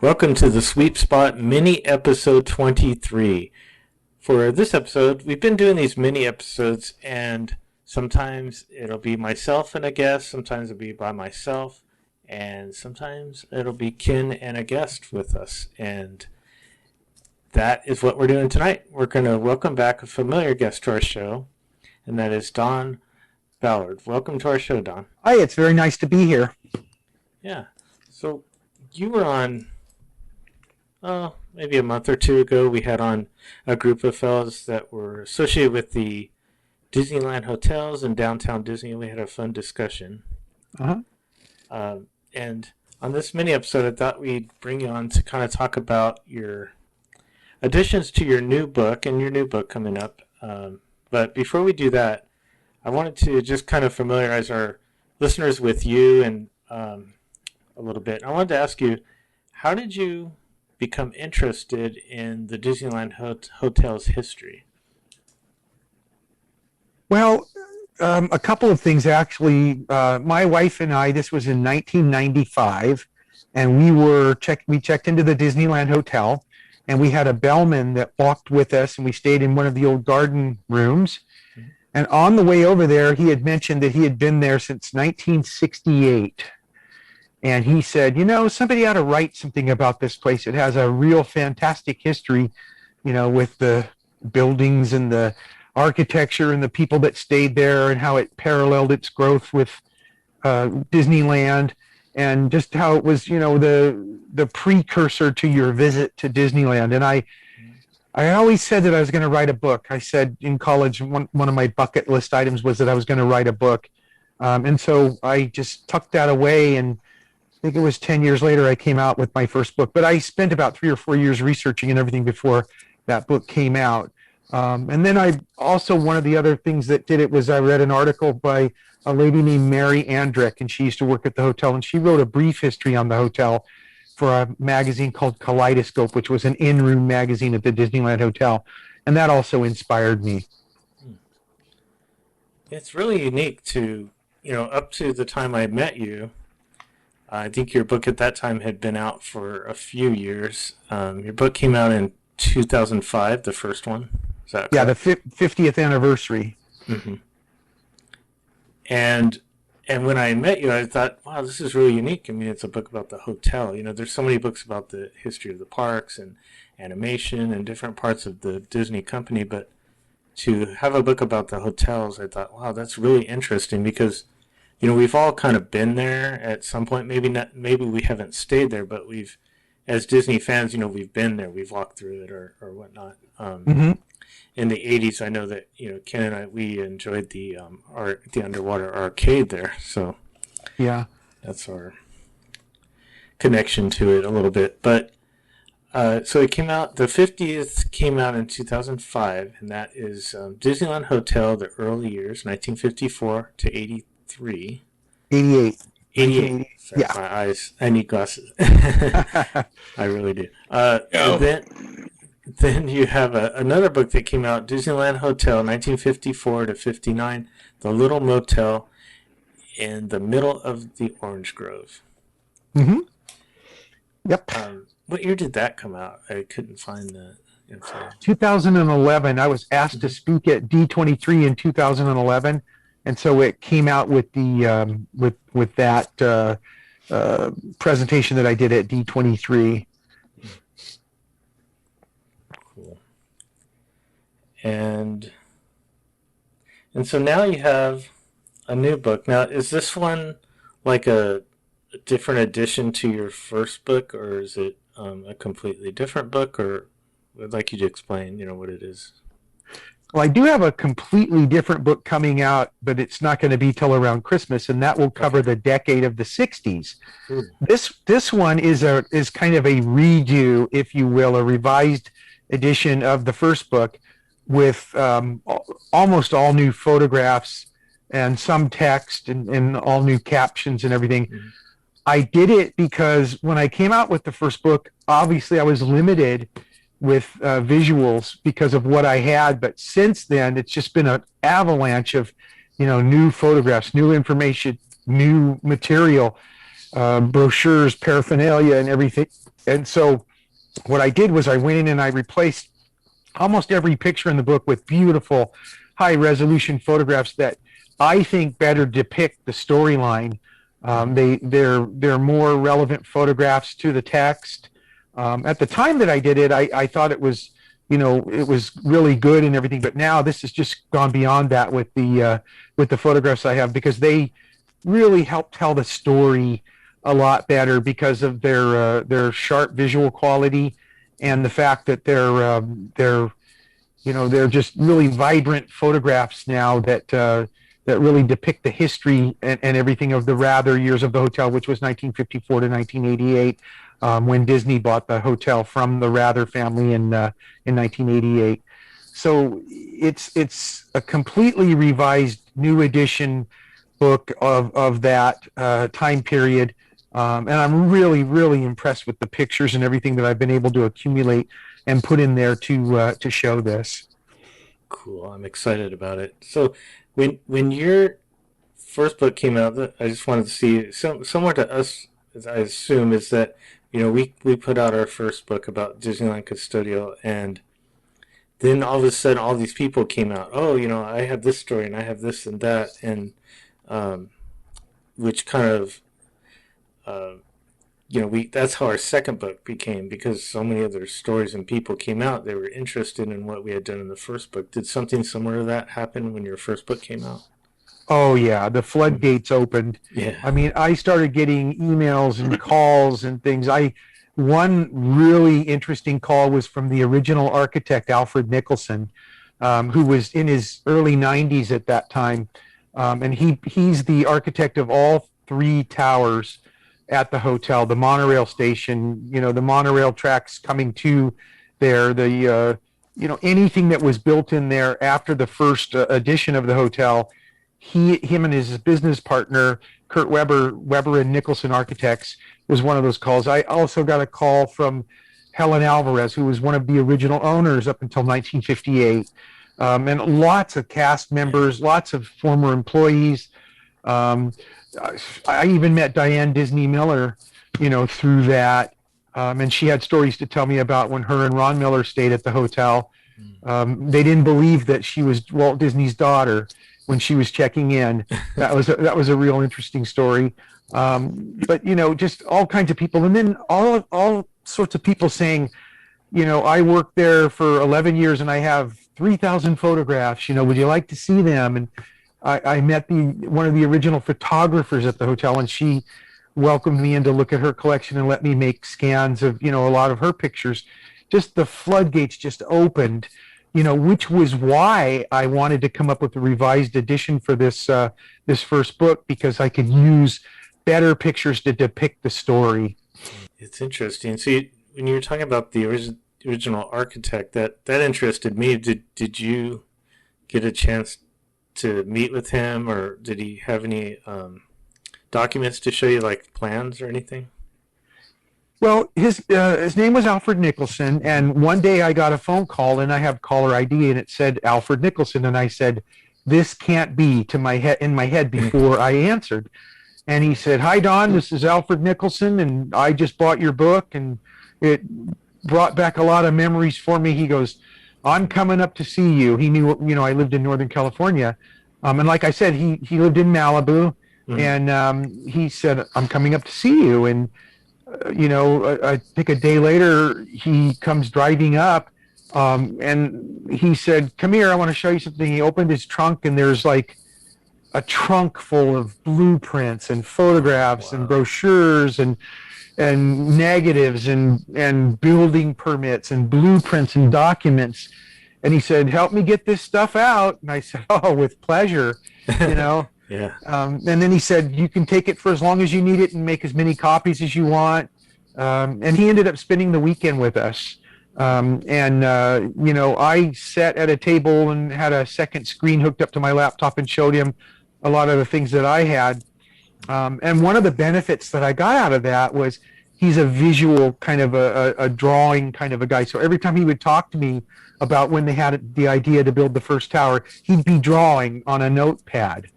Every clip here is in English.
Welcome to the Sweep Spot mini episode 23. For this episode, we've been doing these mini episodes, and sometimes it'll be myself and a guest, sometimes it'll be by myself, and sometimes it'll be Ken and a guest with us. And that is what we're doing tonight. We're going to welcome back a familiar guest to our show, and that is Don Ballard. Welcome to our show, Don. Hi, it's very nice to be here. Yeah. So you were on, maybe a month or two ago. We had on a group of fellows that were associated with the Disneyland hotels in downtown Disney. We had a fun discussion. And on this mini episode, I thought we'd bring you on to kind of talk about your additions to your new book and your new book coming up. But before we do that, I wanted to just kind of familiarize our listeners with you and a little bit. I wanted to ask you, how did you become interested in the Disneyland Hotel's history? Well, a couple of things actually. My wife and I, this was in 1995, and we checked into the Disneyland Hotel, and we had a bellman that walked with us, and we stayed in one of the old garden rooms. And on the way over there, he had mentioned that he had been there since 1968. And he said, somebody ought to write something about this place. It has a real fantastic history, with the buildings and the architecture and the people that stayed there and how it paralleled its growth with Disneyland, and just how it was, the precursor to your visit to Disneyland. And I always said that I was going to write a book. I said in college, one of my bucket list items was that I was going to write a book. And so I just tucked that away, and I think it was 10 years later I came out with my first book. But I spent about 3 or 4 years researching and everything before that book came out. And then one of the other things that did it was I read an article by a lady named Mary Andrick, and she used to work at the hotel, and she wrote a brief history on the hotel for a magazine called Kaleidoscope, which was an in-room magazine at the Disneyland Hotel. And that also inspired me. It's really unique to, up to the time I met you, I think your book at that time had been out for a few years. Your book came out in 2005, the first one. Is that correct? Yeah, the 50th anniversary. Mm-hmm. And when I met you, I thought, wow, this is really unique. I mean, it's a book about the hotel. There's so many books about the history of the parks and animation and different parts of the Disney company, but to have a book about the hotels, I thought, wow, that's really interesting because, we've all kind of been there at some point. Maybe we haven't stayed there, but we've, as Disney fans, we've been there. We've walked through it or whatnot. In the 80s, I know that, Ken and I, we enjoyed the underwater arcade there. So yeah, that's our connection to it a little bit. But so it came out, the 50th came out in 2005, and that is Disneyland Hotel, the early years, 1954 to 83. 88. 88. Sorry, Yeah. My eyes, I need glasses. I really do. Then you have another book that came out, Disneyland Hotel, 1954 to 59, The Little Motel in the Middle of the Orange Grove. Mm-hmm. Yep. What year did that come out? I couldn't find the info. 2011. I was asked to speak at D23 in 2011, and so it came out with the with that presentation that I did at D23. And so now you have a new book. Now, is this one like a different addition to your first book, or is it a completely different book, or I'd like you to explain, what it is? Well, I do have a completely different book coming out, but it's not going to be till around Christmas, and that will cover the decade of the 60s. This one is kind of a redo, if you will, a revised edition of the first book, with almost all new photographs and some text and all new captions and everything. Mm-hmm. I did it because when I came out with the first book, obviously I was limited with visuals because of what I had. But since then, it's just been an avalanche of, new photographs, new information, new material, brochures, paraphernalia, and And so what I did was I went in and I replaced almost every picture in the book with beautiful high resolution photographs that I think better depict the storyline. They're more relevant photographs to the text. At the time that I did it, I thought it was, it was really good and everything. But now this has just gone beyond that with the photographs I have, because they really help tell the story a lot better because of their sharp visual quality and the fact that they're just really vibrant photographs now that really depict the history and everything of the Rather years of the hotel, which was 1954 to 1988, when Disney bought the hotel from the Rather family in 1988. So it's a completely revised new edition book of that time period. And I'm really, really impressed with the pictures and everything that I've been able to accumulate and put in there to show this. Cool. I'm excited about it. So when your first book came out, I just wanted to see, similar to us, as I assume, is that, we put out our first book about Disneyland Custodio, and then all of a sudden all these people came out. Oh, I have this story and I have this and that, and which kind of that's how our second book became, because so many other stories and people came out. They were interested in what we had done in the first book. Did something similar to that happen when your first book came out? Oh yeah, the floodgates opened. Yeah. I mean, I started getting emails and calls and things. One really interesting call was from the original architect, Alfred Nicholson, who was in his early 90s at that time. And he's the architect of all three towers at the hotel, the monorail station, the monorail tracks coming to there, anything that was built in there after the first edition of the hotel. Him and his business partner, Kurt Weber and Nicholson Architects, was one of those calls. I also got a call from Helen Alvarez, who was one of the original owners up until 1958. And lots of cast members, lots of former employees. I even met Diane Disney Miller, through that. And she had stories to tell me about when her and Ron Miller stayed at the hotel. They didn't believe that she was Walt Disney's daughter when she was checking in. That was a real interesting story. But just all kinds of people, and then all sorts of people saying, I worked there for 11 years and I have 3,000 photographs. Would you like to see them? And I met one of the original photographers at the hotel, and she welcomed me in to look at her collection and let me make scans of a lot of her pictures. Just the floodgates just opened, which was why I wanted to come up with a revised edition for this first book, because I could use better pictures to depict the story. It's interesting. See, when you were talking about the original architect, that interested me. Did you get a chance to meet with him, or did he have any documents to show you, like plans or anything? Well, his name was Alfred Nicholson, and one day I got a phone call, and I have caller ID, and it said Alfred Nicholson, and I said, "This can't be," in my head before I answered. And he said, "Hi, Don, this is Alfred Nicholson, and I just bought your book, and it brought back a lot of memories for me." He goes, "I'm coming up to see you." He knew, I lived in Northern California. And like I said, he lived in Malibu, and he said, "I'm coming up to see you." And, I think a day later, he comes driving up, and he said, "Come here, I want to show you something." He opened his trunk, and there's like a trunk full of blueprints and photographs and brochures and negatives and building permits and blueprints and documents. And he said, "Help me get this stuff out." And I said, "Oh, with pleasure," Yeah. And then he said, "You can take it for as long as you need it and make as many copies as you want." And he ended up spending the weekend with us. I sat at a table and had a second screen hooked up to my laptop and showed him a lot of the things that I had. And one of the benefits that I got out of that was he's a visual kind of a drawing kind of a guy. So every time he would talk to me about when they had the idea to build the first tower, he'd be drawing on a notepad.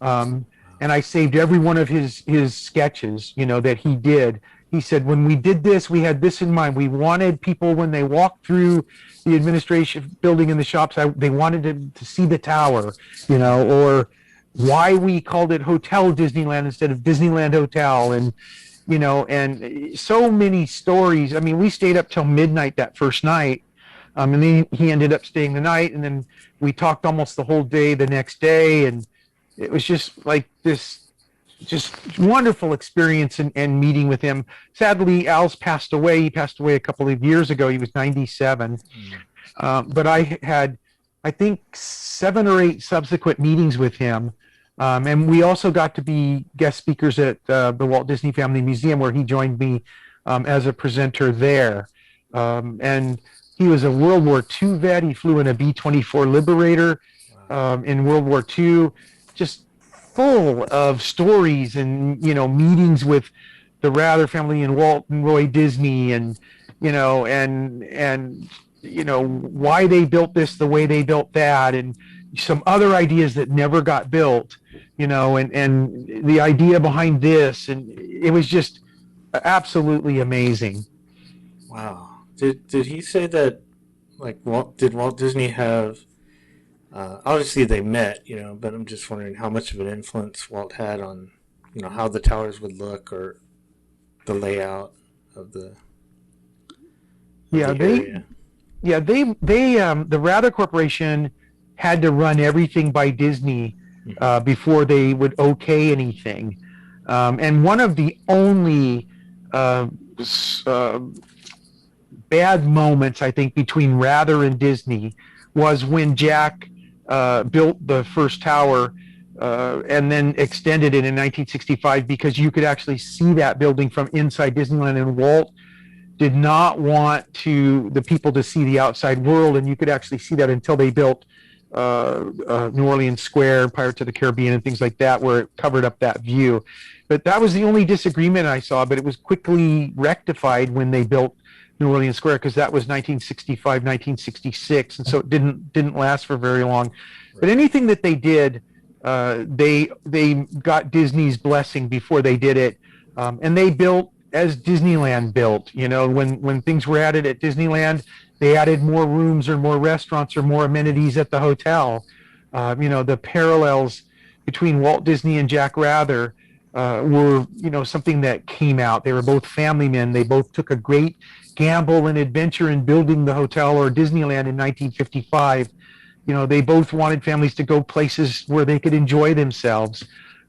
And I saved every one of his sketches, that he did. He said, when we did this, we had this in mind. We wanted people, when they walked through the administration building and the shops, they wanted to see the tower, or why we called it Hotel Disneyland instead of Disneyland Hotel. And so many stories. I mean, we stayed up till midnight that first night. And then he ended up staying the night, and then we talked almost the whole day the next day. And it was just like this just wonderful experience and meeting with him. Sadly, Al's passed away. He passed away a couple of years ago. He was 97. But I had, I think, 7 or 8 subsequent meetings with him. And we also got to be guest speakers at the Walt Disney Family Museum, where he joined me as a presenter there. And he was a World War II vet. He flew in a B-24 Liberator in World War II. Just full of stories and meetings with the Rather family and Walt and Roy Disney, and why they built this the way they built that, and some other ideas that never got built, and the idea behind this, and it was just absolutely amazing. Wow. Did he say that, like, did Walt Disney have, obviously they met, but I'm just wondering how much of an influence Walt had on, how the towers would look, or the layout of the area. The Rather Corporation had to run everything by Disney before they would okay anything. And one of the only bad moments, I think, between Rather and Disney was when Jack built the first tower and then extended it in 1965, because you could actually see that building from inside Disneyland, and Walt did not want the people to see the outside world, and you could actually see that until they built New Orleans Square, Pirates of the Caribbean, and things like that, where it covered up that view. But that was the only disagreement I saw, but it was quickly rectified when they built New Orleans Square, because that was 1965, 1966, and so it didn't last for very long. But anything that they did, they got Disney's blessing before they did it, and they built as Disneyland built. When things were added at Disneyland, they added more rooms or more restaurants or more amenities at the hotel. The parallels between Walt Disney and Jack Rather were, something that came out. They were both family men. They both took a great gamble and adventure in building the hotel or Disneyland in 1955. They both wanted families to go places where they could enjoy themselves.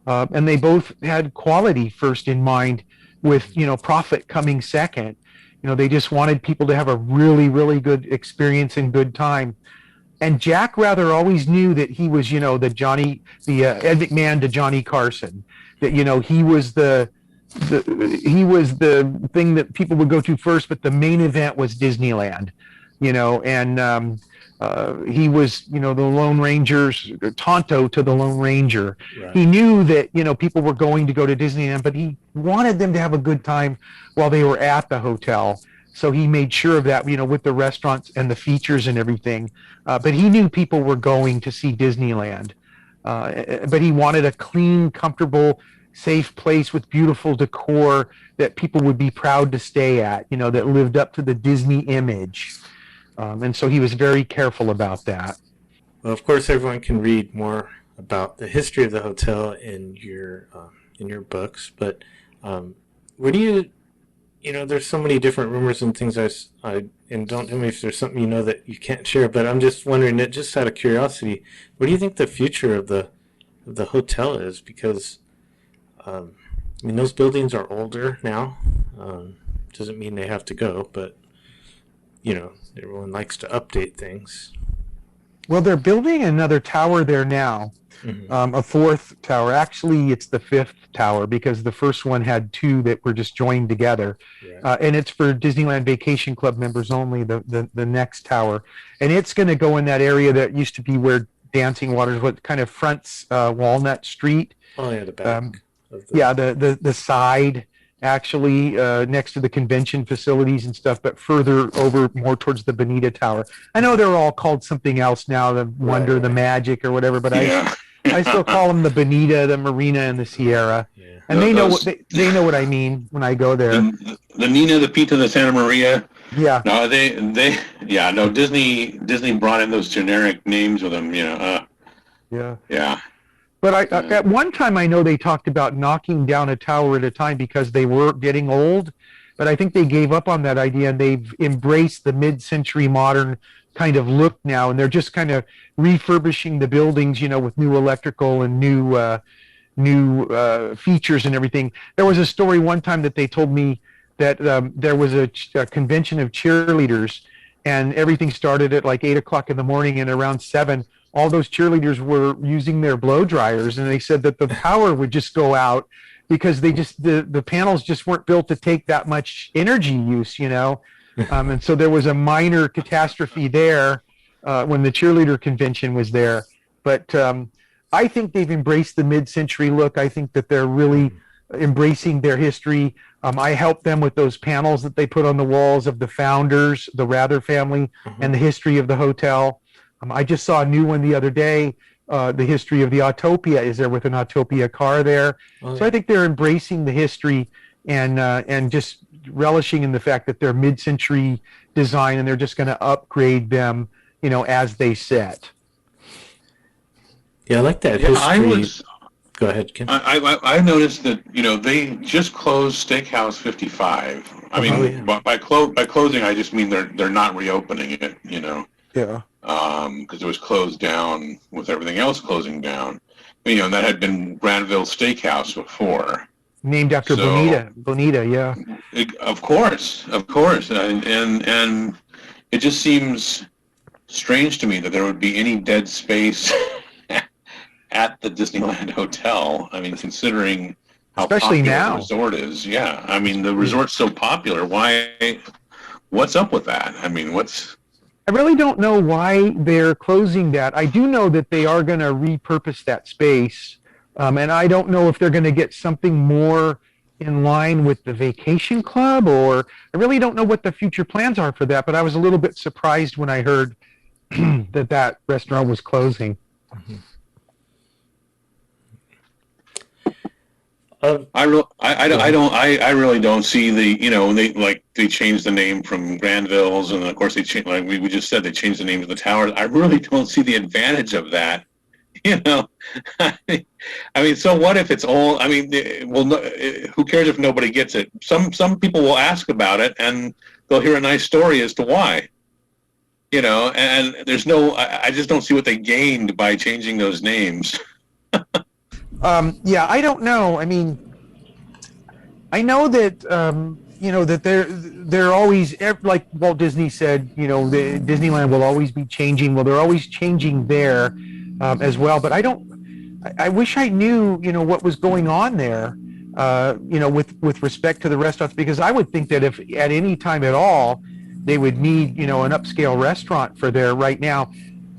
And they both had quality first in mind, with, profit coming second. They just wanted people to have a really, really good experience and good time. And Jack Rather always knew that he was, the Ed McMahon to Johnny Carson, that, he was the thing that people would go to first, but the main event was Disneyland, and he was, the Lone Ranger's Tonto to the Lone Ranger. Right. He knew that, people were going to go to Disneyland, but he wanted them to have a good time while they were at the hotel. So he made sure of that, with the restaurants and the features and everything. But he knew people were going to see Disneyland. But he wanted a clean, comfortable, safe place with beautiful decor that people would be proud to stay at, that lived up to the Disney image. And so he was very careful about that. Well, of course, everyone can read more about the history of the hotel in your books. But where do you, there's so many different rumors and things. And don't tell me if there's something that you can't share. But I'm just wondering, that just out of curiosity, what do you think the future of the hotel is? Because those buildings are older now. Doesn't mean they have to go, but everyone likes to update things. Well, they're building another tower there now, a 4th tower. Actually, it's the 5th tower, because the first one had 2 that were just joined together. Right. And it's for Disneyland Vacation Club members only, the next tower. And it's going to go in that area that used to be where Dancing Waters, what kind of fronts Walnut Street. Oh, yeah, the back. The side, actually, next to the convention facilities and stuff, but further over, more towards the Bonita Tower. I know they're all called something else now, the Wonder, the Magic, or whatever, but I still call them the Bonita, the Marina, and the Sierra. Yeah. And they know what they know what I mean when I go there. The Nina, the Pita, the Santa Maria. Yeah. No, yeah, no. Disney brought in those generic names with them. Yeah. Yeah. But at one time, I know they talked about knocking down a tower at a time because they were getting old. But I think they gave up on that idea, and they've embraced the mid-century modern kind of look now, and they're just kind of refurbishing the buildings, with new electrical and new features and everything. There was a story one time that they told me that there was a convention of cheerleaders, and everything started at like 8 o'clock in the morning, and around 7, all those cheerleaders were using their blow dryers, and they said that the power would just go out because the panels just weren't built to take that much energy use, and so there was a minor catastrophe there when the cheerleader convention was there. But I think they've embraced the mid-century look. I think that they're really embracing their history. I helped them with those panels that they put on the walls of the founders, the Rather family, and the history of the hotel. I just saw a new one the other day. The history of the Autopia is there with an Autopia car there. Oh, yeah. So I think they're embracing the history and just relishing in the fact that they're mid-century design, and they're just going to upgrade them, as they set. Yeah, I like that history. Go ahead, Ken. I noticed that they just closed Steakhouse 55. I mean, by closing, I just mean they're not reopening it. Yeah. Because it was closed down with everything else closing down. And that had been Granville Steakhouse before. Named after Bonita, yeah. Of course, and it just seems strange to me that there would be any dead space at the Disneyland Hotel. I mean, considering how especially popular now the resort is. Yeah, I mean, the resort's so popular. What's up with that? I mean, I really don't know why they're closing that. I do know that they are going to repurpose that space, and I don't know if they're going to get something more in line with the vacation club, or I really don't know what the future plans are for that, but I was a little bit surprised when I heard that restaurant was closing. Mm-hmm. I really don't see they changed the name from Granville's, and of course they changed, like we just said, they changed the name of the towers. I really don't see the advantage of that. I mean, so what if it's all? I mean, who cares if nobody gets it? Some people will ask about it, and they'll hear a nice story as to why. And there's I just don't see what they gained by changing those names. Yeah, I don't know. I mean, I know that that they're always, like Walt Disney said, the Disneyland will always be changing. Well, they're always changing there as well. But I wish I knew, what was going on there, with respect to the restaurants, because I would think that if at any time at all they would need, an upscale restaurant for there right now.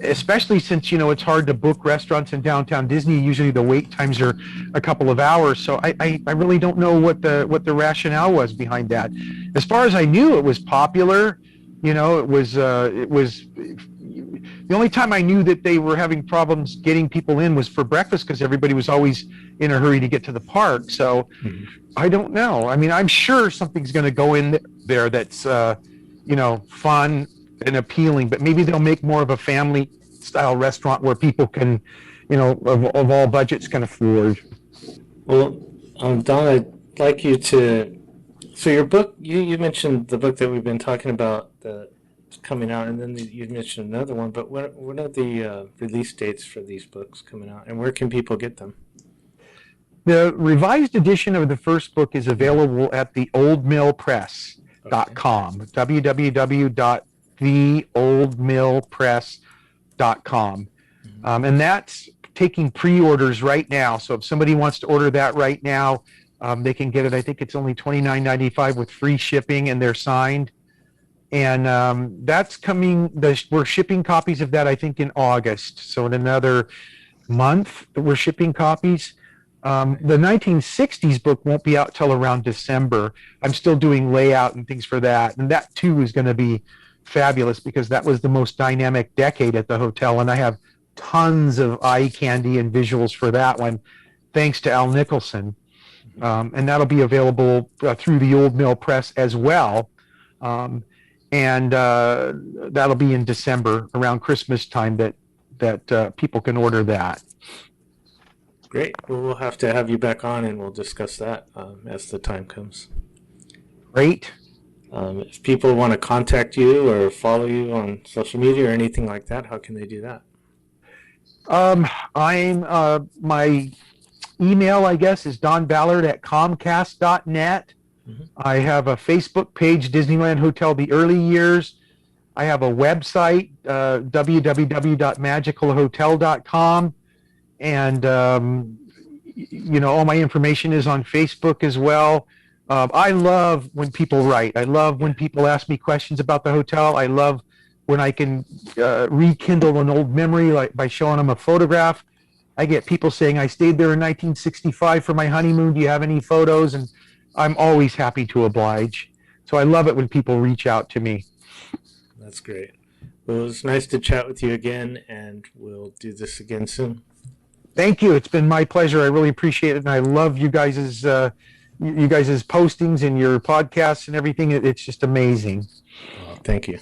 Especially since it's hard to book restaurants in downtown Disney. Usually the wait times are a couple of hours. So I really don't know what the rationale was behind that. As far as I knew, it was popular. It was the only time I knew that they were having problems getting people in was for breakfast, because everybody was always in a hurry to get to the park. So I don't know. I mean, I'm sure something's going to go in there that's fun and appealing, but maybe they'll make more of a family style restaurant where people can, of all budgets, can afford. Well, Don, I'd like you to, so your book, you mentioned the book that we've been talking about that's coming out, and then you mentioned another one, but what are the release dates for these books coming out, and where can people get them? The revised edition of the first book is available at the oldmillpress.com, www.theoldmillpress.com. And that's taking pre-orders right now. So if somebody wants to order that right now, they can get it. I think it's only $29.95 with free shipping, and they're signed. And that's coming. We're shipping copies of that, I think, in August. So in another month, we're shipping copies. The 1960s book won't be out till around December. I'm still doing layout and things for that. And that, too, is going to be fabulous, because that was the most dynamic decade at the hotel. And I have tons of eye candy and visuals for that one, thanks to Al Nicholson. And that'll be available through the Old Mill Press as well. And that'll be in December, around Christmas time, that people can order that. Great. Well, we'll have to have you back on, and we'll discuss that as the time comes. Great. If people want to contact you or follow you on social media or anything like that, how can they do that? My email, I guess, is donballard@comcast.net. Mm-hmm. I have a Facebook page, Disneyland Hotel The Early Years. I have a website, www.magicalhotel.com. And, all my information is on Facebook as well. I love when people write. I love when people ask me questions about the hotel. I love when I can rekindle an old memory, like by showing them a photograph. I get people saying, I stayed there in 1965 for my honeymoon. Do you have any photos? And I'm always happy to oblige. So I love it when people reach out to me. That's great. Well, it was nice to chat with you again, and we'll do this again soon. Thank you. It's been my pleasure. I really appreciate it. And I love you guys' postings and your podcasts and everything. It's just amazing. Thank you.